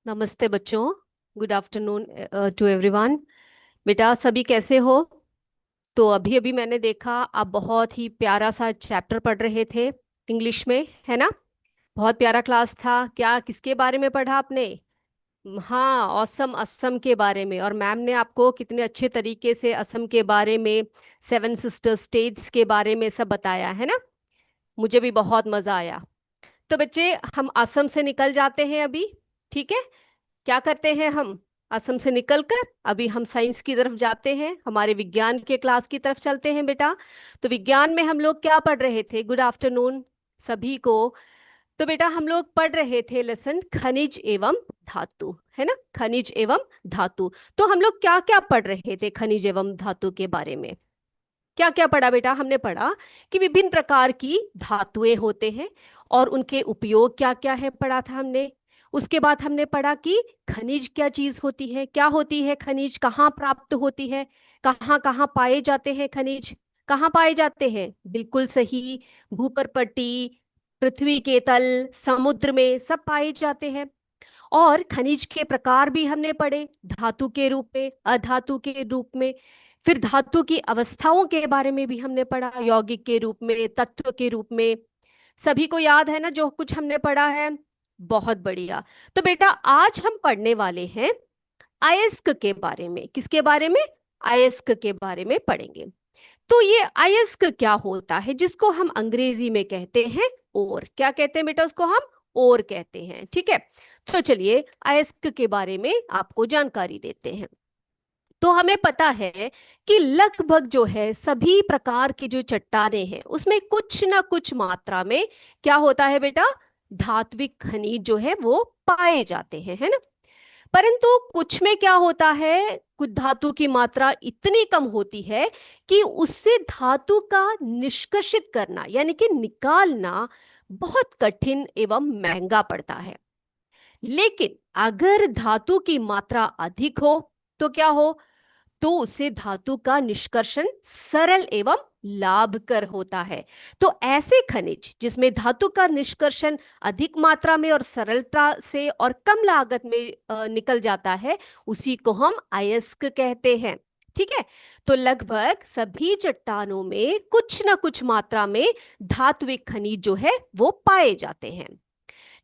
नमस्ते बच्चों। Good afternoon to everyone. बेटा सभी कैसे हो? तो अभी अभी मैंने देखा आप बहुत ही प्यारा सा चैप्टर पढ़ रहे थे इंग्लिश में, है ना? बहुत प्यारा क्लास था। क्या किसके बारे में पढ़ा आपने? हाँ, असम, असम के बारे में। और मैम ने आपको कितने अच्छे तरीके से असम के बारे में, सेवन सिस्टर स्टेट्स के बारे में सब बताया है ना। मुझे भी बहुत मजा आया। तो बच्चे हम असम से निकल जाते हैं अभी, ठीक है? क्या करते हैं हम? असम से निकलकर अभी हम साइंस की तरफ जाते हैं, हमारे विज्ञान के क्लास की तरफ चलते हैं बेटा। तो विज्ञान में हम लोग क्या पढ़ रहे थे? गुड आफ्टरनून सभी को। तो बेटा हम लोग पढ़ रहे थे लेसन खनिज एवं धातु, है ना? खनिज एवं धातु। तो हम लोग क्या क्या पढ़ रहे थे खनिज एवं धातु के बारे में? क्या क्या पढ़ा बेटा? हमने पढ़ा कि विभिन्न प्रकार की धातुएं होते हैं और उनके उपयोग क्या क्या है, पढ़ा था हमने। उसके बाद हमने पढ़ा कि खनिज क्या चीज होती है, क्या होती है खनिज, कहाँ प्राप्त होती है, कहाँ कहाँ पाए जाते हैं खनिज। कहाँ पाए जाते हैं? बिल्कुल सही, भूपर्पट्टी, पृथ्वी के तल, समुद्र में सब पाए जाते हैं। और खनिज के प्रकार भी हमने पढ़े, धातु के रूप में, अधातु के रूप में। फिर धातु की अवस्थाओं के बारे में भी हमने पढ़ा, यौगिक के रूप में, तत्व के रूप में। सभी को याद है ना जो कुछ हमने पढ़ा है? बहुत बढ़िया। तो बेटा आज हम पढ़ने वाले हैं अयस्क के बारे में। किसके बारे में? अयस्क के बारे में पढ़ेंगे। तो ये अयस्क क्या होता है, जिसको हम अंग्रेजी में कहते हैं और? क्या कहते हैं बेटा उसको? हम और कहते हैं, ठीक है? तो चलिए अयस्क के बारे में आपको जानकारी देते हैं। तो हमें पता है कि लगभग जो है सभी प्रकार की जो चट्टानें हैं उसमें कुछ ना कुछ मात्रा में क्या होता है बेटा? धात्विक खनिज जो है वो पाए जाते हैं, है ना? परंतु कुछ में क्या होता है, कुछ धातु की मात्रा इतनी कम होती है कि उससे धातु का निष्कर्षित करना यानी कि निकालना बहुत कठिन एवं महंगा पड़ता है। लेकिन अगर धातु की मात्रा अधिक हो तो क्या हो? तो उससे धातु का निष्कर्षण सरल एवं लाभकर होता है। तो ऐसे खनिज जिसमें धातु का निष्कर्षण अधिक मात्रा में और सरलता से और कम लागत में निकल जाता है, उसी को हम अयस्क कहते हैं, ठीक है? तो लगभग सभी चट्टानों में कुछ ना कुछ मात्रा में धात्विक खनिज जो है वो पाए जाते हैं।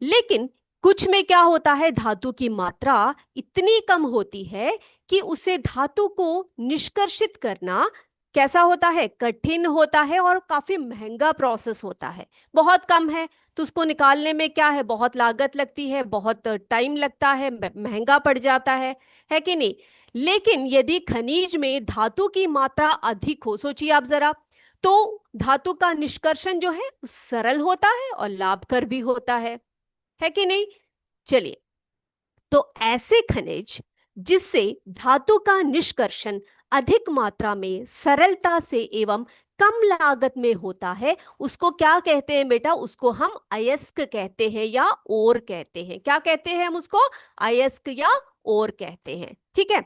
लेकिन कुछ में क्या होता है, धातु की मात्रा इतनी कम होती है कि उसे धातु को निष्कर्षित करना कैसा होता है? कठिन होता है और काफी महंगा प्रोसेस होता है। बहुत कम है तो उसको निकालने में क्या है, बहुत लागत लगती है, बहुत टाइम लगता है, महंगा पड़ जाता है कि नहीं? लेकिन यदि खनिज में धातु की मात्रा अधिक हो, सोचिए आप जरा, तो धातु का निष्कर्षण जो है सरल होता है और लाभकर भी होता है कि नहीं? चलिए, तो ऐसे खनिज जिससे धातु का निष्कर्षण अधिक मात्रा में सरलता से एवं कम लागत में होता है, उसको क्या कहते हैं बेटा? उसको हम अयस्क कहते हैं या और कहते हैं। क्या कहते हैं हम उसको? अयस्क या और कहते हैं, ठीक है?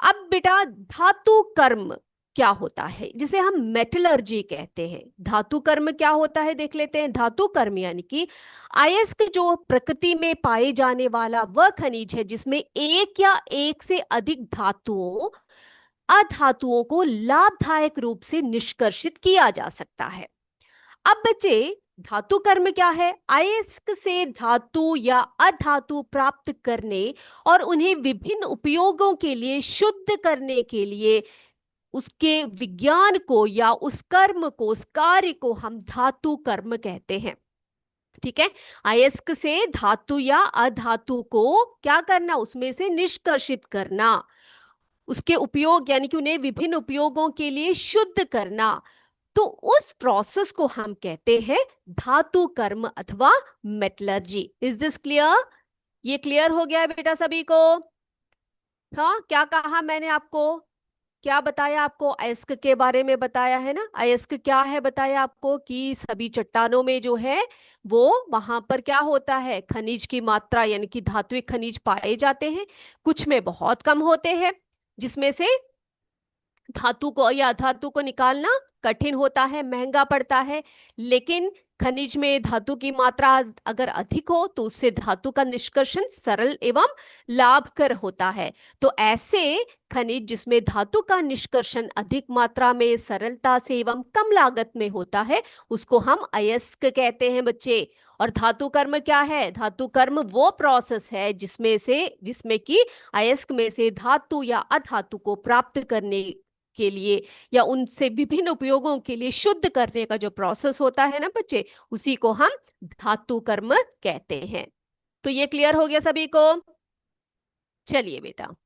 अब बेटा धातु कर्म क्या होता है, जिसे हम मेटलर्जी कहते हैं। धातु कर्म क्या होता है देख लेते हैं। धातु कर्म यानी कि अयस्क जो प्रकृति में पाए जाने वाला वह खनिज है जिसमें एक या एक से अधिक धातुओं, अधातुओं को लाभदायक रूप से निष्कर्षित किया जा सकता है। अब बच्चे धातु कर्म क्या है? अयस्क से धातु या अधातु प्राप्त करने और उन्हें विभिन्न उपयोगों के लिए शुद्ध करने के लिए उसके विज्ञान को या उस कर्म को, उस कार्य को हम धातु कर्म कहते हैं, ठीक है? अयस्क से धातु या अधातु को क्या करना? उसमें से निष्कर्षित करना, उसके उपयोग यानी कि उन्हें विभिन्न उपयोगों के लिए शुद्ध करना। तो उस प्रोसेस को हम कहते हैं धातु कर्म अथवा मेटलर्जी। Is this clear? ये क्लियर हो गया है बेटा सभी को? हाँ, क्या कहा मैंने आपको? क्या बताया आपको? अयस्क के बारे में बताया है ना। अयस्क क्या है बताया आपको कि सभी चट्टानों में जो है वो, वहां पर क्या होता है, खनिज की मात्रा यानी कि धात्विक खनिज पाए जाते हैं। कुछ में बहुत कम होते हैं जिसमें से धातु को या धातु को निकालना कठिन होता है, महंगा पड़ता है। लेकिन खनिज में धातु की मात्रा अगर अधिक हो तो उससे धातु का निष्कर्षण सरल एवं लाभकर होता है। तो ऐसे खनिज जिसमें धातु का निष्कर्षण अधिक मात्रा में, सरलता से एवं कम लागत में होता है, उसको हम अयस्क कहते हैं बच्चे। और धातु कर्म क्या है? धातु कर्म वो प्रोसेस है जिसमें कि अयस्क में से धातु या अधातु को प्राप्त करने के लिए या उनसे विभिन्न उपयोगों के लिए शुद्ध करने का जो प्रोसेस होता है ना बच्चे, उसी को हम धातु कर्म कहते हैं। तो ये क्लियर हो गया सभी को? चलिए बेटा,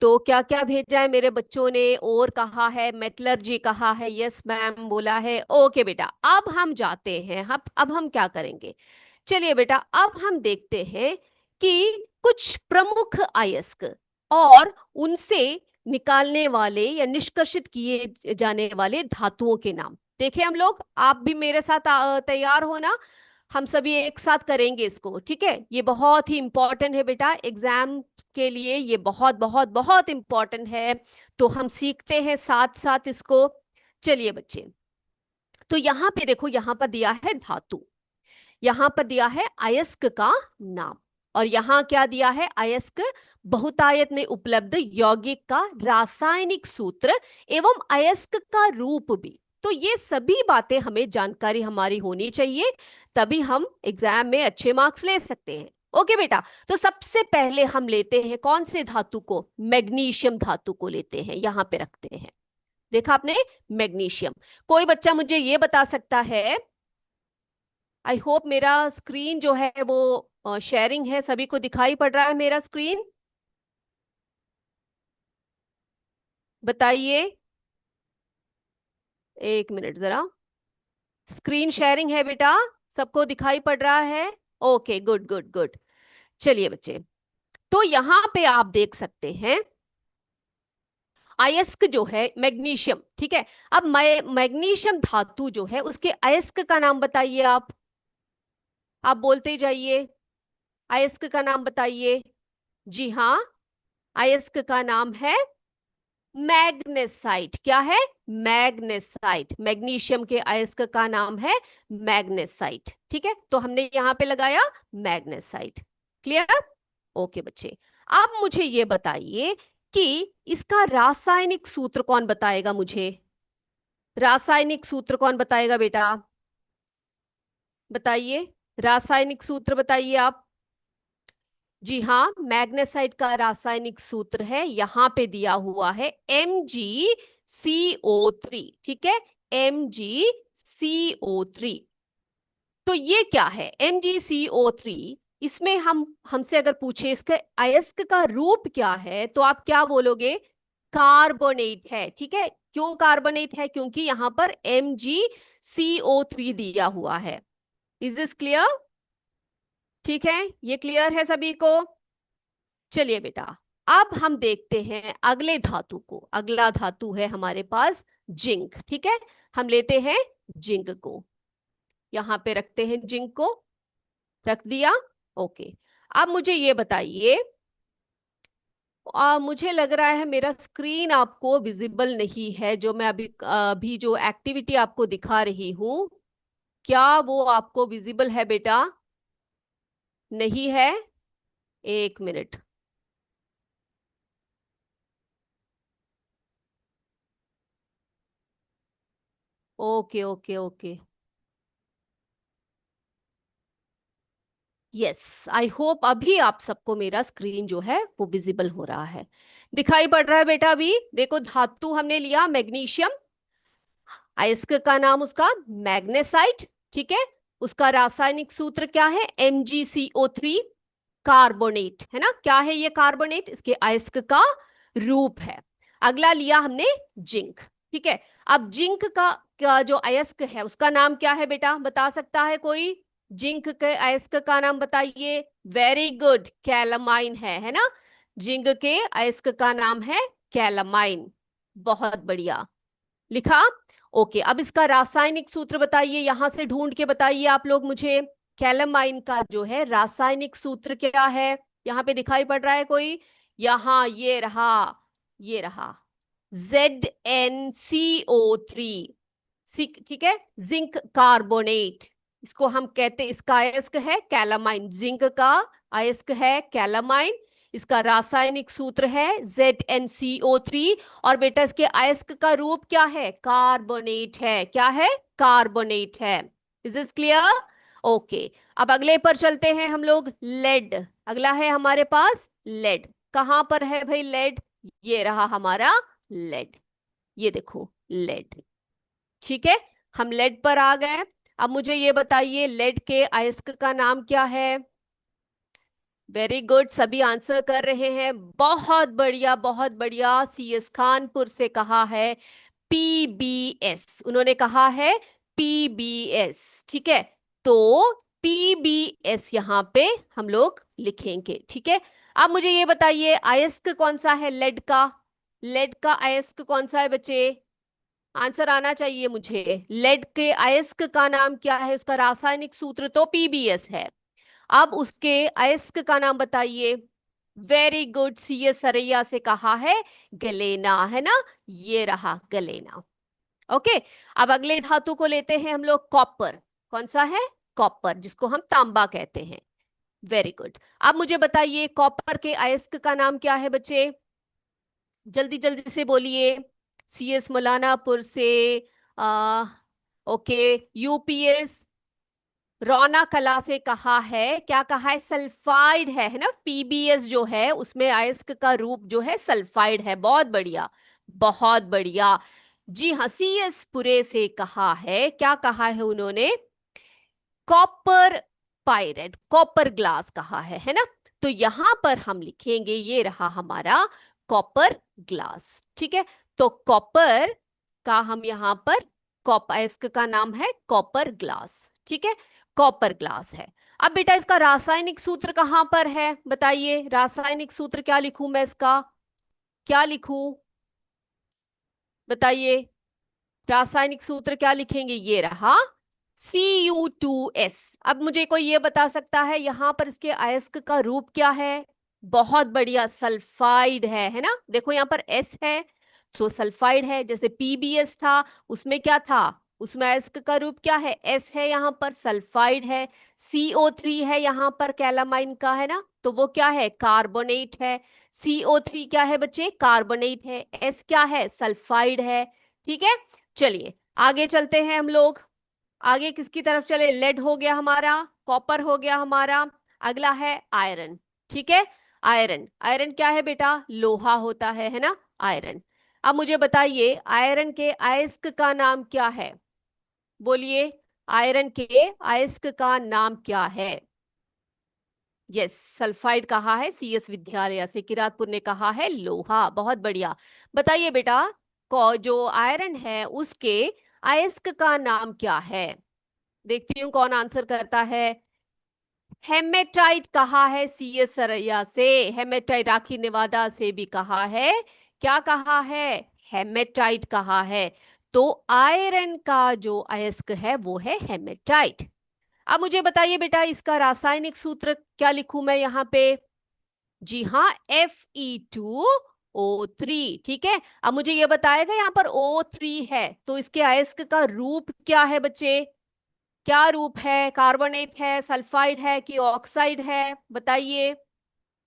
तो क्या क्या भेजा है मेरे बच्चों ने? और कहा है, मेटलर्जी कहा है, यस मैम बोला है। ओके बेटा, अब हम जाते हैं। अब हम क्या करेंगे? चलिए बेटा, अब हम देखते हैं कि कुछ प्रमुख अयस्क और उनसे निकालने वाले या निष्कर्षित किए जाने वाले धातुओं के नाम देखें हम लोग। आप भी मेरे साथ तैयार हो ना? हम सभी एक साथ करेंगे इसको, ठीक है? ये बहुत ही इंपॉर्टेंट है बेटा, एग्जाम के लिए ये बहुत बहुत बहुत इंपॉर्टेंट है। तो हम सीखते हैं साथ साथ इसको। चलिए बच्चे, तो यहाँ पे देखो, यहाँ पर दिया है धातु, यहाँ पर दिया है अयस्क का नाम, और यहाँ क्या दिया है? अयस्क बहुतायत में उपलब्ध यौगिक का रासायनिक सूत्र एवं अयस्क का रूप भी। तो ये सभी बातें हमें जानकारी हमारी होनी चाहिए, तभी हम एग्जाम में अच्छे मार्क्स ले सकते हैं। ओके बेटा, तो सबसे पहले हम लेते हैं कौन से धातु को? मैग्नीशियम धातु को लेते हैं, यहां पे रखते हैं। देखा आपने, मैग्नीशियम। कोई बच्चा मुझे ये बता सकता है, आई होप मेरा स्क्रीन जो है वो शेयरिंग है, सभी को दिखाई पड़ रहा है मेरा स्क्रीन? बताइए, एक मिनट जरा। स्क्रीन शेयरिंग है बेटा? सबको दिखाई पड़ रहा है? Okay, good good good. चलिए बच्चे, तो यहां पे आप देख सकते हैं अयस्क जो है मैग्नीशियम, ठीक है? अब मैग्नीशियम धातु जो है उसके अयस्क का नाम बताइए आप बोलते जाइए, अयस्क का नाम बताइए। जी हाँ, अयस्क का नाम है मैग्नेसाइट। क्या है? मैग्नेसाइट। मैग्नीशियम के अयस्क का नाम है मैग्नेसाइट, ठीक है? तो हमने यहां पे लगाया मैग्नेसाइट। क्लियर? ओके बच्चे, अब मुझे ये बताइए कि इसका रासायनिक सूत्र कौन बताएगा मुझे? रासायनिक सूत्र कौन बताएगा बेटा? बताइए, रासायनिक सूत्र बताइए आप। जी हाँ, मैग्नेसाइट का रासायनिक सूत्र है, यहां पे दिया हुआ है MgCO3, ठीक है? MgCO3। तो ये क्या है MgCO3? इसमें हमसे अगर पूछे इसके अयस्क का रूप क्या है, तो आप क्या बोलोगे? कार्बोनेट है, ठीक है? क्यों कार्बोनेट है? क्योंकि यहां पर MgCO3 दिया हुआ है। Is this clear? ठीक है, ये क्लियर है सभी को? चलिए बेटा, अब हम देखते हैं अगले धातु को। अगला धातु है हमारे पास जिंक, ठीक है? हम लेते हैं जिंक को, यहां पे रखते हैं जिंक को। रख दिया? ओके। अब मुझे ये बताइए, मुझे लग रहा है मेरा स्क्रीन आपको विजिबल नहीं है, जो मैं अभी जो एक्टिविटी आपको दिखा रही हूं, क्या वो आपको विजिबल है बेटा? नहीं है? एक minute. Okay okay okay, yes, I hope अभी आप सबको मेरा स्क्रीन जो है वो विजिबल हो रहा है, दिखाई पड़ रहा है बेटा? अभी देखो, धातु हमने लिया मैग्नीशियम, अयस्क का नाम उसका मैग्नेसाइट, ठीक है? उसका रासायनिक सूत्र क्या है? MgCO3, कार्बोनेट है ना? क्या है ये कार्बोनेट? इसके अयस्क का रूप है। अगला लिया हमने जिंक, ठीक है? अब जिंक का जो अयस्क है उसका नाम क्या है बेटा? बता सकता है कोई? जिंक के अयस्क का नाम बताइए। वेरी गुड, कैलामाइन है ना? जिंक के अयस्क का नाम है कैलामाइन। बहुत बढ़िया, लिखा? ओके, अब इसका रासायनिक सूत्र बताइए, यहां से ढूंढ के बताइए आप लोग मुझे। कैलामाइन का जो है रासायनिक सूत्र क्या है? यहाँ पे दिखाई पड़ रहा है कोई? यहाँ ये रहा, ये रहा। ZnCO3, ठीक है, जिंक कार्बोनेट, इसको हम कहते हैं, इसका अयस्क है कैलामाइन, जिंक का अयस्क है कैलामाइन, इसका रासायनिक सूत्र है ZnCO3, और बेटा इसके अयस्क का रूप क्या है, कार्बोनेट है, क्या है, कार्बोनेट है। Is this clear? ओके, अब अगले पर चलते हैं हम लोग, लेड, अगला है हमारे पास लेड। कहां पर है भाई लेड, ये रहा हमारा लेड, ये देखो लेड, ठीक है, हम लेड पर आ गए। अब मुझे ये बताइए लेड के अयस्क का नाम क्या है। वेरी गुड, सभी आंसर कर रहे हैं, बहुत बढ़िया बहुत बढ़िया। CS खानपुर से कहा है PbS, उन्होंने कहा है PbS, ठीक है, तो PbS यहां पे हम लोग लिखेंगे, ठीक है। अब मुझे ये बताइए अयस्क कौन सा है लेड का, लेड का अयस्क कौन सा है बच्चे, आंसर आना चाहिए मुझे। लेड के अयस्क का नाम क्या है, उसका रासायनिक सूत्र तो PbS है, अब उसके अयस्क का नाम बताइए। वेरी गुड, CS सरैया से कहा है गलेना, है ना, ये रहा गलेना। ओके, अब अगले धातु को लेते हैं हम लोग, कॉपर, कौन सा है, कॉपर, जिसको हम तांबा कहते हैं। वेरी गुड, अब मुझे बताइए कॉपर के अयस्क का नाम क्या है बच्चे, जल्दी जल्दी से बोलिए। CS मौलानापुर से, आ, ओके, UPS रौना कला से कहा है, क्या कहा है, सल्फाइड है ना, PbS जो है उसमें अयस्क का रूप जो है सल्फाइड है, बहुत बढ़िया बहुत बढ़िया। जी हाँ, CS पुरे से कहा है, क्या कहा है उन्होंने, कॉपर पायरेट, कॉपर ग्लास कहा है ना, तो यहां पर हम लिखेंगे, ये रहा हमारा कॉपर ग्लास, ठीक है, तो कॉपर का हम यहां पर अयस्क का नाम है कॉपर ग्लास, ठीक है, कॉपर ग्लास है। अब बेटा इसका रासायनिक सूत्र कहां पर है बताइए, रासायनिक सूत्र क्या लिखूं मैं इसका, क्या लिखूं बताइए, रासायनिक सूत्र क्या लिखेंगे, ये रहा Cu2S। अब मुझे कोई ये बता सकता है यहां पर इसके अयस्क का रूप क्या है, बहुत बढ़िया, सल्फाइड है ना, देखो यहां पर S है तो सल्फाइड है, जैसे PbS था उसमें क्या था, उसमें अयस्क का रूप क्या है, S है, यहां पर सल्फाइड है। CO3 है यहां पर कैलामाइन का, है ना, तो वो क्या है, कार्बोनेट है। CO3 क्या है बच्चे, कार्बोनेट है, S क्या है, सल्फाइड है, ठीक है। चलिए आगे चलते हैं हम लोग, आगे किसकी तरफ चले, लेड हो गया हमारा, कॉपर हो गया हमारा, अगला है आयरन, ठीक है। आयरन, आयरन क्या है बेटा, लोहा होता है ना, आयरन। अब मुझे बताइए आयरन के अयस्क का नाम क्या है, बोलिए, आयरन के अयस्क का नाम क्या है। यस, सल्फाइड कहा है CS विद्यालय से, किरातपुर ने कहा है लोहा, बहुत बढ़िया। बताइए बेटा जो आयरन है उसके अयस्क का नाम क्या है, देखती हूँ कौन आंसर करता है। हेमेटाइट कहा है CS सरैया से, हेमेटाइट, राखी नेवादा से भी कहा है, क्या कहा है, हेमेटाइट कहा है, तो आयरन का जो अयस्क है वो है हेमेटाइट। अब मुझे बताइए बेटा इसका रासायनिक सूत्र क्या लिखूं मैं यहाँ पे, जी हाँ, Fe2O3, ठीक है। अब मुझे ये बताएगा यहाँ पर O3 है तो इसके अयस्क का रूप क्या है बच्चे, क्या रूप है, कार्बोनेट है, सल्फाइड है कि ऑक्साइड है, बताइए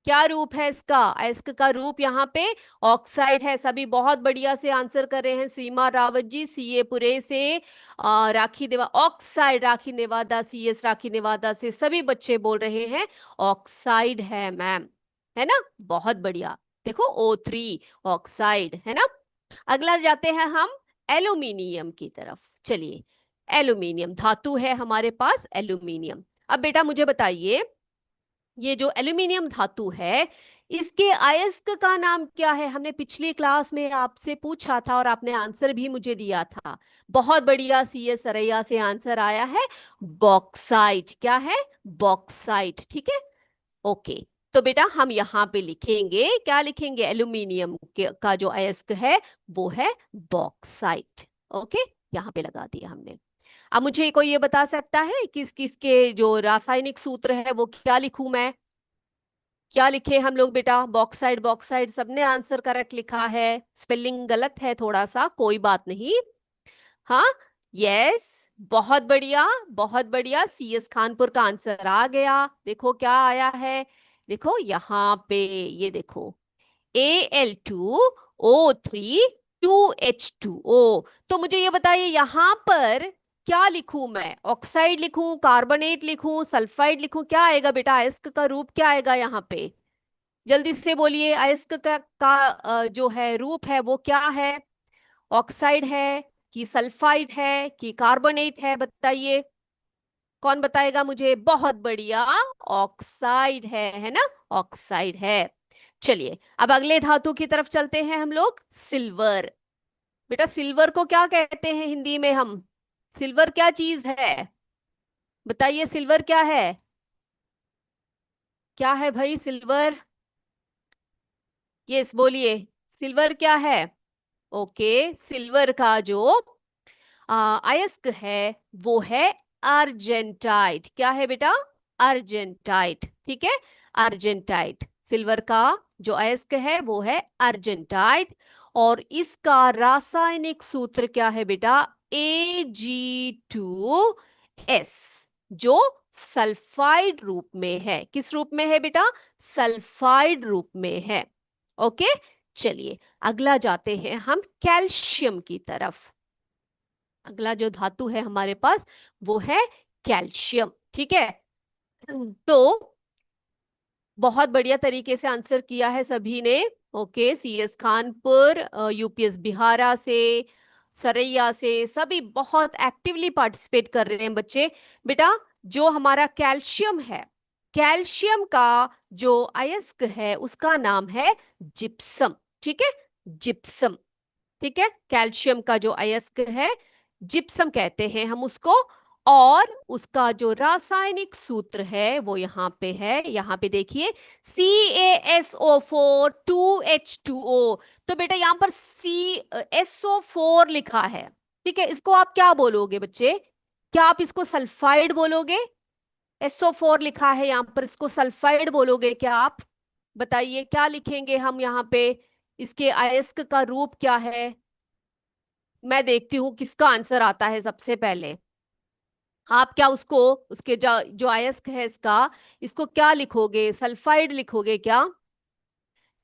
क्या रूप है इसका, अयस्क का रूप यहाँ पे ऑक्साइड है। सभी बहुत बढ़िया से आंसर कर रहे हैं, सीमा रावत जी CA पुरे से, राखी देवा ऑक्साइड, राखी नेवादा CS राखी नेवादा से सभी बच्चे बोल रहे हैं ऑक्साइड है मैम, है ना, बहुत बढ़िया। देखो O3 ऑक्साइड है ना। अगला जाते हैं हम एल्यूमिनियम की तरफ, चलिए, एल्यूमिनियम धातु है हमारे पास, एल्यूमिनियम। अब बेटा मुझे बताइए ये जो एल्यूमिनियम धातु है इसके अयस्क का नाम क्या है, हमने पिछली क्लास में आपसे पूछा था और आपने आंसर भी मुझे दिया था, बहुत बढ़िया CS सरैया से आंसर आया है, बॉक्साइट, क्या है, बॉक्साइट, ठीक है। ओके, तो बेटा हम यहाँ पे लिखेंगे, क्या लिखेंगे, एल्यूमिनियम का जो अयस्क है वो है बॉक्साइट। ओके, यहाँ पे लगा दिया हमने। अब मुझे कोई ये बता सकता है किस किस के जो रासायनिक सूत्र है वो क्या लिखूं मैं, क्या लिखे हम लोग बेटा? बॉक्साइड, बॉक्साइड, सबने आंसर करेक्ट लिखा है। स्पेलिंग गलत है थोड़ा सा, कोई बात नहीं। हाँ, यस, बहुत बढ़िया, बहुत बढ़िया। सीएस खानपुर का आंसर आ गया। देखो क्या आया है, देखो यहाँ पे, ये देखो, Al2O3 2H2O। तो मुझे ये बताइए यहाँ पर क्या लिखूं मैं? ऑक्साइड लिखूं, कार्बोनेट लिखूं, सल्फाइड लिखूं? क्या आएगा बेटा? अयस्क का रूप क्या आएगा यहाँ पे? जल्दी से बोलिए, अयस्क का जो है रूप है वो क्या है? ऑक्साइड है कि सल्फाइड है कि कार्बोनेट है? बताइए, कौन बताएगा मुझे? बहुत बढ़िया, ऑक्साइड है ना? ऑक्साइड है। चलिए अब अगले धातु की तरफ चलते हैं हम लोग, सिल्वर। बेटा सिल्वर को क्या कहते हैं हिंदी में हम? सिल्वर क्या चीज है? बताइए, सिल्वर क्या है? क्या है भाई सिल्वर? यस बोलिए, सिल्वर क्या है? ओके, सिल्वर का जो अयस्क है वो है अर्जेंटाइट। क्या है बेटा? अर्जेंटाइट, ठीक है, अर्जेंटाइट। सिल्वर का जो अयस्क है वो है अर्जेंटाइट। और इसका रासायनिक सूत्र क्या है बेटा? Ag2S, जो सल्फाइड रूप में है। किस रूप में है बेटा? सल्फाइड रूप में है। ओके, चलिए अगला जाते हैं हम कैल्शियम की तरफ। अगला जो धातु है हमारे पास वो है कैल्शियम, ठीक है। तो बहुत बढ़िया तरीके से आंसर किया है सभी ने। ओके, सीएस खानपुर, यूपीएस बिहारा से, सरैया से, सभी बहुत एक्टिवली पार्टिसिपेट कर रहे हैं बच्चे। बेटा जो हमारा कैल्शियम है, कैल्शियम का जो अयस्क है उसका नाम है जिप्सम, ठीक है, जिप्सम। ठीक है, कैल्शियम का जो अयस्क है जिप्सम कहते हैं हम उसको। और उसका जो रासायनिक सूत्र है वो यहाँ पे है, यहाँ पे देखिए, CaSO4 2H2O। तो बेटा यहाँ पर SO4 लिखा है, ठीक है, इसको आप क्या बोलोगे बच्चे? क्या आप इसको सल्फाइड बोलोगे? SO4 लिखा है यहाँ पर, इसको सल्फाइड बोलोगे क्या आप? बताइए क्या लिखेंगे हम यहाँ पे? इसके अयस्क का रूप क्या है? मैं देखती हूँ किसका आंसर आता है सबसे पहले। आप क्या उसको, उसके जो अयस्क है इसका, इसको क्या लिखोगे? सल्फाइड लिखोगे क्या?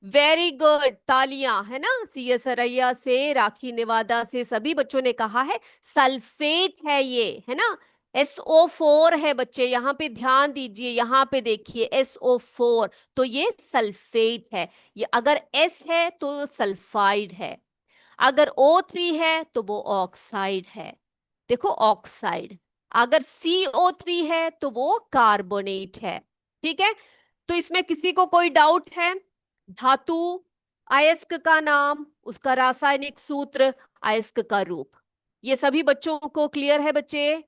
वेरी गुड, तालियां, है ना? सीएस सरैया से, राखी नेवादा से, सभी बच्चों ने कहा है सल्फेट है ये, है ना? SO4 है बच्चे, यहाँ पे ध्यान दीजिए, यहाँ पे देखिए SO4, तो ये सल्फेट है। ये अगर S है तो सल्फाइड है, अगर O3 है तो वो ऑक्साइड है। देखो ऑक्साइड, अगर CO3 है तो वो कार्बोनेट है। ठीक है, तो इसमें किसी को कोई डाउट है? धातु, अयस्क का नाम, उसका रासायनिक सूत्र, अयस्क का रूप, ये सभी बच्चों को क्लियर है बच्चे?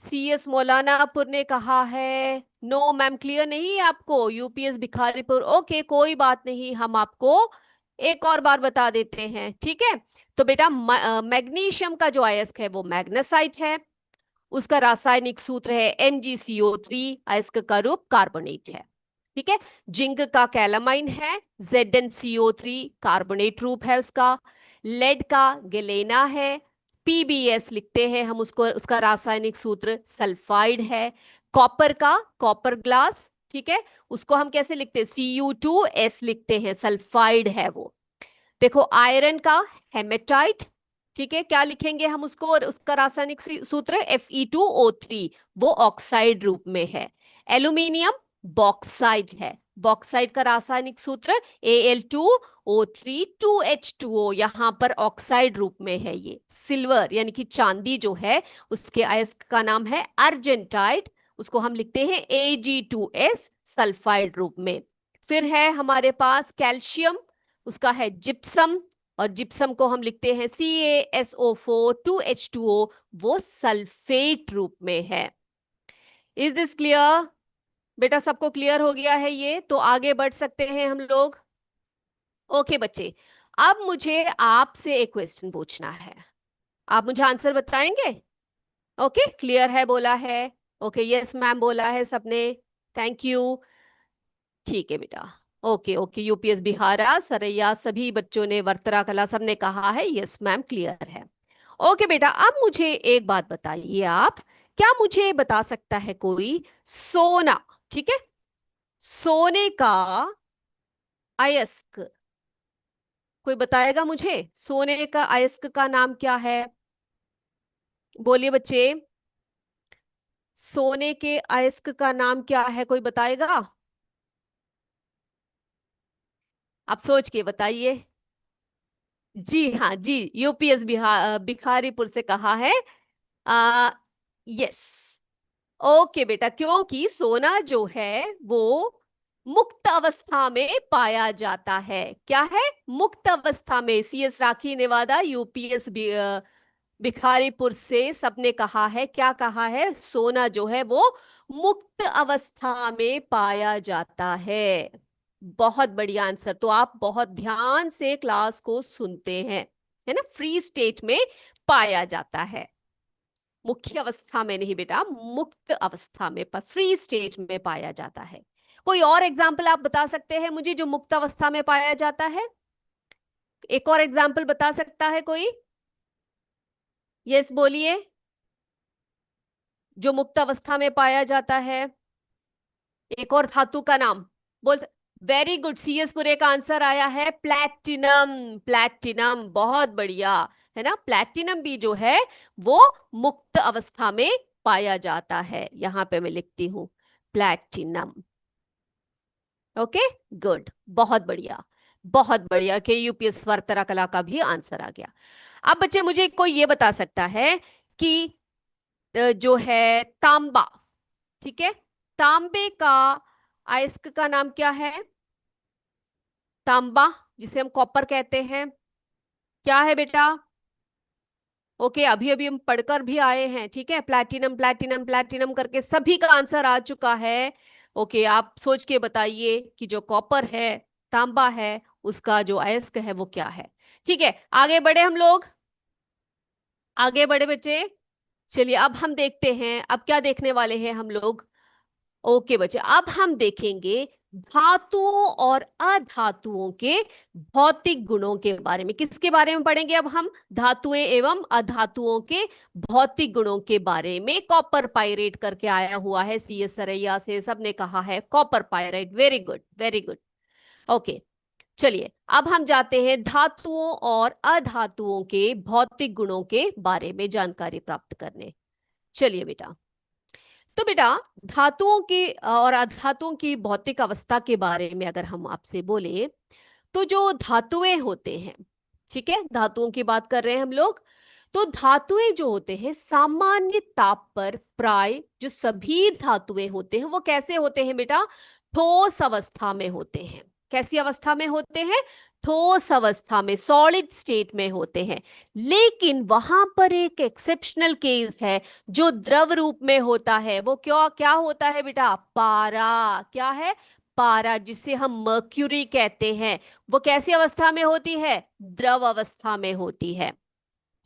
सीएस मौलानापुर ने कहा है नो मैम, क्लियर नहीं है आपको? यूपीएस भिखारीपुर, ओके कोई बात नहीं, हम आपको एक और बार बता देते हैं, ठीक है। तो बेटा मैग्नीशियम का जो अयस्क है वो मैग्नेसाइट है, उसका रासायनिक सूत्र है MgCO3, अयस्क का रूप कार्बोनेट है, ठीक है। जिंक का कैलामाइन है ZnCO3, कार्बोनेट रूप है उसका। लेड का गलेना है, PbS लिखते हैं हम उसको, उसका रासायनिक सूत्र सल्फाइड है। कॉपर का, कॉपर ग्लास, ठीक है, उसको हम कैसे लिखते हैं? Cu2S लिखते हैं, सल्फाइड है वो। देखो आयरन का हेमेटाइट, ठीक है, क्या लिखेंगे हम उसको? और उसका रासायनिक सूत्र Fe2O3, वो ऑक्साइड रूप में है। एल्यूमिनियम बॉक्साइड है, बॉक्साइड का रासायनिक सूत्र Al2O3 2H2O, यहां पर ऑक्साइड रूप में है ये। सिल्वर यानी कि चांदी जो है, उसके अयस्क का नाम है अर्जेंटाइट, उसको हम लिखते हैं Ag2S, सल्फाइड रूप में। फिर है हमारे पास कैल्शियम, उसका है जिप्सम, और जिप्सम को हम लिखते हैं CaSO4 2H2O, वो सल्फेट रूप में है। Is this clear? बेटा सबको क्लियर हो गया है ये? तो आगे बढ़ सकते हैं हम लोग। ओके बच्चे, अब मुझे आपसे एक क्वेश्चन पूछना है, आप मुझे आंसर बताएंगे? ओके, क्लियर है बोला है, ओके यस मैम बोला है सबने, थैंक यू। ठीक है बेटा। ओके ओके, यूपीएस बिहारा सरैया सभी बच्चों ने, वर्तरा कला सबने कहा है यस मैम, क्लियर है। ओके बेटा, अब मुझे एक बात बताइए आप, क्या मुझे बता सकता है कोई सोना, ठीक है, सोने का अयस्क, कोई बताएगा मुझे सोने का अयस्क का नाम क्या है? बोलिए बच्चे, सोने के अयस्क का नाम क्या है, कोई बताएगा? आप सोच के बताइए। जी हाँ जी, यूपीएस भिखारीपुर से कहा है। आ यस। ओके बेटा, क्योंकि सोना जो है वो मुक्त अवस्था में पाया जाता है। क्या है? मुक्त अवस्था में। सीएस राखी नेवादा यूपीएस भिखारीपुर से सबने कहा है, क्या कहा है? सोना जो है वो मुक्त अवस्था में पाया जाता है। बहुत बढ़िया आंसर। तो आप बहुत ध्यान से क्लास को सुनते हैं, है ना? फ्री स्टेट में पाया जाता है, मुख्य अवस्था में नहीं बेटा, मुक्त अवस्था में, फ्री स्टेट में पाया जाता है। कोई और एग्जाम्पल आप बता सकते हैं मुझे जो मुक्त अवस्था में पाया जाता है? एक और एग्जाम्पल बता सकता है कोई? यस बोलिए, जो मुक्त अवस्था में पाया जाता है। एक और धातु का नाम बोल। वेरी गुड, सीएस पुरे का आंसर आया है प्लैटिनम। प्लैटिनम, बहुत बढ़िया, है ना? प्लैटिनम भी जो है वो मुक्त अवस्था में पाया जाता है। यहां पे मैं लिखती हूं प्लैटिनम। ओके, गुड, बहुत बढ़िया, बहुत बढ़िया। के यूपीएस वर्तरा कला का भी आंसर आ गया। अब बच्चे मुझे कोई ये बता सकता है कि जो है तांबा, ठीक है, तांबे का अयस्क का नाम क्या है? तांबा, जिसे हम कॉपर कहते हैं, क्या है बेटा? ओके, अभी अभी हम पढ़कर भी आए हैं, ठीक है, प्लैटिनम प्लैटिनम प्लैटिनम करके सभी का आंसर आ चुका है। ओके, आप सोच के बताइए कि जो कॉपर है, तांबा है, उसका जो अयस्क है वो क्या है? ठीक है, आगे बढ़े हम लोग, आगे बढ़े बच्चे। चलिए अब हम देखते हैं, अब क्या देखने वाले हैं हम लोग। ओके बच्चे, अब हम देखेंगे धातुओं और अधातुओं के भौतिक गुणों के बारे में। किसके बारे में पढ़ेंगे अब हम? धातुएं एवं अधातुओं के भौतिक गुणों के बारे में। कॉपर पायरेट करके आया हुआ है सीएस सरैया से, सबने कहा है copper pirate. Very good, very good. Okay, चलिए अब हम जाते हैं धातुओं और अधातुओं के भौतिक गुणों के बारे में जानकारी प्राप्त करने। चलिए बेटा, तो बेटा धातुओं की और अधातुओं की भौतिक अवस्था के बारे में अगर हम आपसे बोले, तो जो धातुएं होते हैं, ठीक है, धातुओं की बात कर रहे हैं हम लोग, तो धातुएं जो होते हैं सामान्य ताप पर प्राय जो सभी धातुएं होते हैं वो कैसे होते हैं बेटा? ठोस अवस्था में होते हैं। कैसी अवस्था में होते हैं? ठोस अवस्था में, सॉलिड स्टेट में होते हैं। लेकिन वहां पर एक एक्सेप्शनल केस है जो द्रव रूप में होता है। वो क्यों, क्या होता है बेटा? पारा। क्या है? पारा, जिसे हम मर्क्यूरी कहते हैं। वो कैसी अवस्था में होती है? द्रव अवस्था में होती है।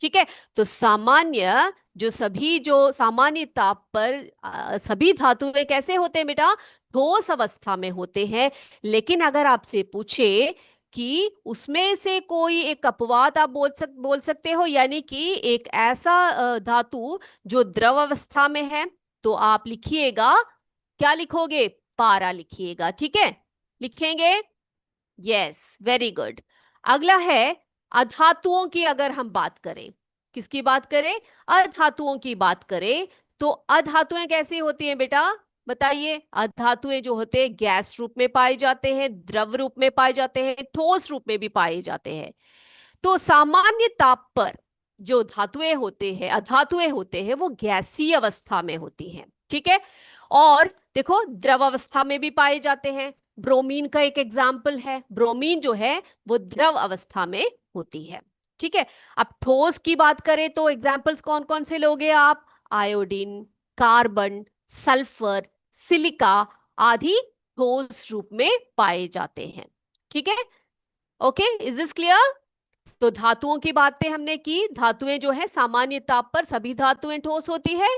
ठीक है, तो सामान्य जो सभी जो सामान्य ताप पर सभी धातुएं कैसे होते हैं बेटा? ठोस अवस्था में होते हैं। लेकिन अगर आपसे पूछे कि उसमें से कोई एक अपवाद आप बोल सकते हो, यानी कि एक ऐसा धातु जो द्रव अवस्था में है, तो आप लिखिएगा, क्या लिखोगे? पारा लिखिएगा। ठीक है, लिखेंगे? Yes, very good. अगला है अधातुओं की। अगर हम बात करें, किसकी बात करें? अधातुओं की बात करें, तो अधातुएं कैसी होती हैं बेटा? बताइए। अधातुएं जो होते हैं गैस रूप में पाए जाते हैं, द्रव रूप में पाए जाते हैं, ठोस रूप में भी पाए जाते हैं। तो सामान्य ताप पर जो धातुएं होते हैं, अधातुएं होते हैं, वो गैसीय अवस्था में होती हैं। ठीक है, और देखो द्रव अवस्था में भी पाए जाते हैं। ब्रोमीन का एक एग्जाम्पल है, ब्रोमीन जो है वो द्रव अवस्था में होती है। ठीक है, अब ठोस की बात करें तो एग्जाम्पल्स कौन कौन से लोगे आप? आयोडीन, कार्बन, सल्फर, सिलिका आदि ठोस रूप में पाए जाते हैं। ठीक है, ओके, इज दिस क्लियर? तो धातुओं की बातें हमने की। धातुएं जो है सामान्य ताप पर सभी धातुएं ठोस होती है,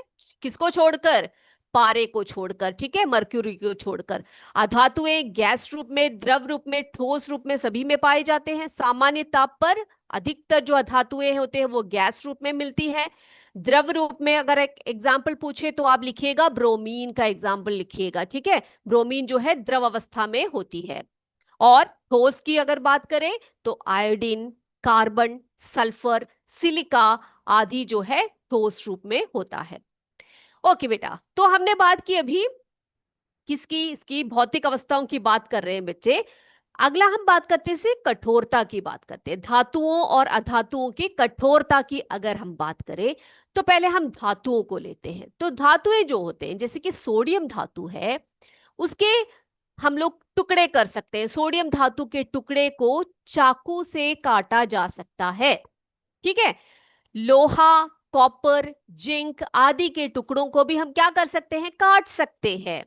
किसको छोड़कर? पारे को छोड़कर, ठीक है, मर्क्यूरी को छोड़कर। अधातुएं गैस रूप में, द्रव रूप में, ठोस रूप में सभी में पाए जाते हैं। सामान्य ताप पर अधिकतर जो अधातुएं होते हैं वो गैस रूप में मिलती है। द्रव रूप में अगर एक एग्जाम्पल पूछे तो आप लिखिएगा, ब्रोमीन का एग्जाम्पल लिखिएगा, ठीक है। ब्रोमीन जो है द्रव अवस्था में होती है। और ठोस की अगर बात करें तो आयोडीन, कार्बन, सल्फर, सिलिका आदि जो है ठोस रूप में होता है। ओके बेटा, तो हमने बात की अभी किसकी, इसकी भौतिक अवस्थाओं की बात कर रहे हैं बच्चे। अगला हम बात करते हैं कठोरता की बात करते हैं। धातुओं और अधातुओं की कठोरता की अगर हम बात करें तो पहले हम धातुओं को लेते हैं। तो धातुएं जो होते हैं, जैसे कि सोडियम धातु है, उसके हम लोग टुकड़े कर सकते हैं। सोडियम धातु के टुकड़े को चाकू से काटा जा सकता है, ठीक है। लोहा, कॉपर, जिंक आदि के टुकड़ों को भी हम क्या कर सकते हैं, काट सकते हैं।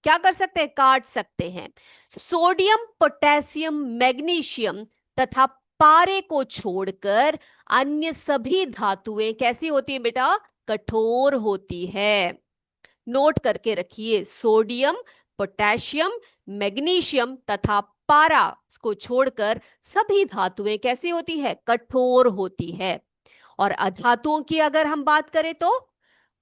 क्या कर सकते हैं, काट सकते हैं। सोडियम, पोटेशियम, मैग्नीशियम तथा पारे को छोड़कर अन्य सभी धातुएं कैसी होती है बेटा, कठोर होती है। नोट करके रखिए, सोडियम, पोटेशियम, मैग्नीशियम तथा पारा को छोड़कर सभी धातुएं कैसी होती है, कठोर होती है। और अधातुओं की अगर हम बात करें तो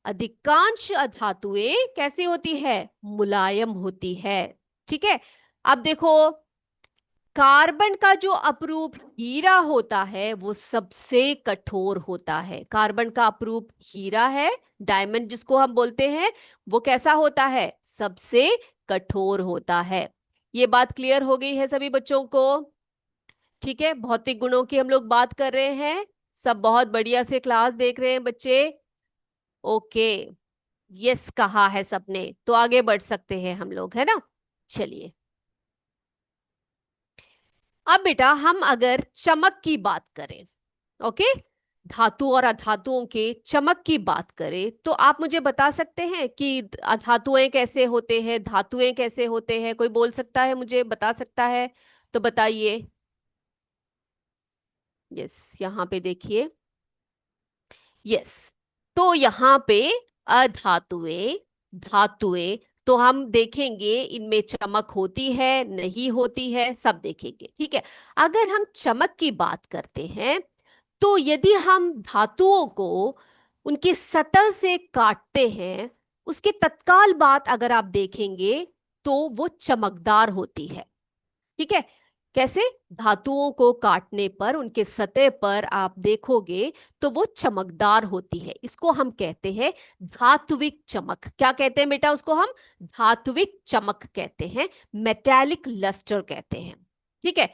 अधिकांश धातुएं कैसी होती है, मुलायम होती है, ठीक है। अब देखो, कार्बन का जो अपरूप हीरा होता है वो सबसे कठोर होता है। कार्बन का अपरूप हीरा है, डायमंड जिसको हम बोलते हैं, वो कैसा होता है, सबसे कठोर होता है। ये बात क्लियर हो गई है सभी बच्चों को, ठीक है। भौतिक गुणों की हम लोग बात कर रहे हैं, सब बहुत बढ़िया से क्लास देख रहे हैं बच्चे। ओके, यस कहा है सबने, तो आगे बढ़ सकते हैं हम लोग, है ना। चलिए, अब बेटा हम अगर चमक की बात करें, ओके, धातु और अधातुओं के चमक की बात करें तो आप मुझे बता सकते हैं कि अधातुएं कैसे होते हैं, धातुएं कैसे होते हैं, कोई बोल सकता है, मुझे बता सकता है तो बताइए। यस, यहाँ पे देखिए, यस, तो यहाँ पे अधातुएं, धातुएं, तो हम देखेंगे इनमें चमक होती है नहीं होती है, सब देखेंगे, ठीक है। अगर हम चमक की बात करते हैं तो यदि हम धातुओं को उनकी सतह से काटते हैं, उसके तत्काल बाद अगर आप देखेंगे तो वो चमकदार होती है, ठीक है। कैसे, धातुओं को काटने पर उनके सतह पर आप देखोगे तो वो चमकदार होती है। इसको हम कहते हैं धात्विक चमक। क्या कहते हैं बेटा उसको, हम धात्विक चमक कहते हैं, मेटालिक लस्टर कहते हैं, ठीक है।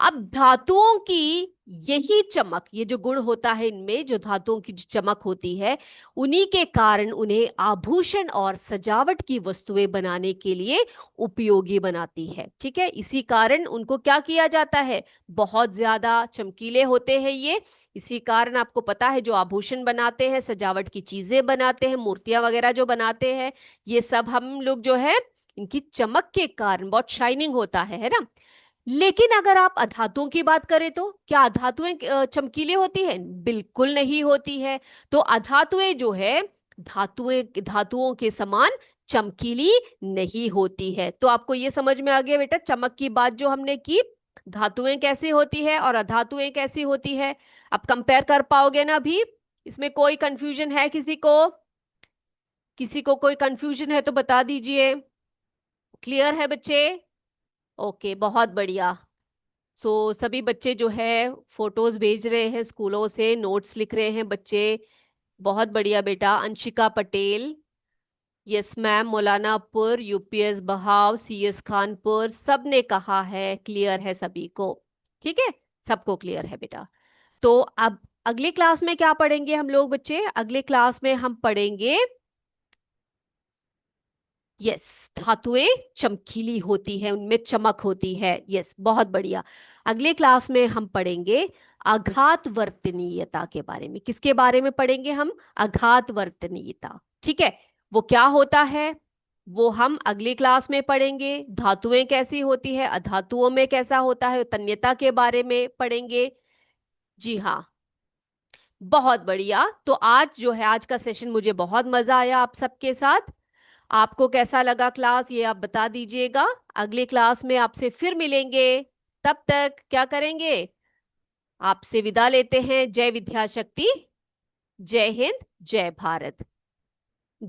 अब धातुओं की यही चमक, ये जो गुण होता है इनमें, जो धातुओं की जो चमक होती है, उन्हीं के कारण उन्हें आभूषण और सजावट की वस्तुएं बनाने के लिए उपयोगी बनाती है, ठीक है। इसी कारण उनको क्या किया जाता है, बहुत ज्यादा चमकीले होते हैं ये। इसी कारण आपको पता है, जो आभूषण बनाते हैं, सजावट की चीजें बनाते हैं, मूर्तियां वगैरह जो बनाते हैं, ये सब हम लोग जो है इनकी चमक के कारण बहुत शाइनिंग होता है ना। लेकिन अगर आप अधातुओं की बात करें तो क्या अधातुएं चमकीली होती है, बिल्कुल नहीं होती है। तो अधातुएं जो है धातुओं के समान चमकीली नहीं होती है। तो आपको ये समझ में आ गया बेटा, चमक की बात जो हमने की, धातुएं कैसी होती है और अधातुएं कैसी होती है। अब कंपेयर कर पाओगे ना अभी, इसमें कोई कंफ्यूजन है किसी को, किसी को कोई कंफ्यूजन है तो बता दीजिए। क्लियर है बच्चे, ओके, बहुत बढ़िया। सो सभी बच्चे जो है फोटोज भेज रहे हैं स्कूलों से, नोट्स लिख रहे हैं बच्चे, बहुत बढ़िया बेटा। Anshika Patel, yes ma'am, Maulanapur, UPS बहाव, सीएस खानपुर, सब ने कहा है, क्लियर है सभी को, ठीक है, सबको क्लियर है बेटा। तो अब अगली क्लास में क्या पढ़ेंगे हम लोग बच्चे, अगले क्लास में हम पढ़ेंगे, यस, धातुएं चमकीली होती है, उनमें चमक होती है, यस, बहुत बढ़िया। अगले क्लास में हम पढ़ेंगे आघात वर्तनीयता के बारे में। किसके बारे में पढ़ेंगे हम, आघात वर्तनीयता, ठीक है। वो क्या होता है वो हम अगली क्लास में पढ़ेंगे। धातुएं कैसी होती है, अधातुओं में कैसा होता है, तन्यता के बारे में पढ़ेंगे। जी हाँ, बहुत बढ़िया। तो आज जो है, आज का सेशन मुझे बहुत मजा आया आप सबके साथ। आपको कैसा लगा क्लास, ये आप बता दीजिएगा। अगले क्लास में आपसे फिर मिलेंगे। तब तक क्या करेंगे, आपसे विदा लेते हैं। जय विद्या शक्ति, जय हिंद, जय भारत।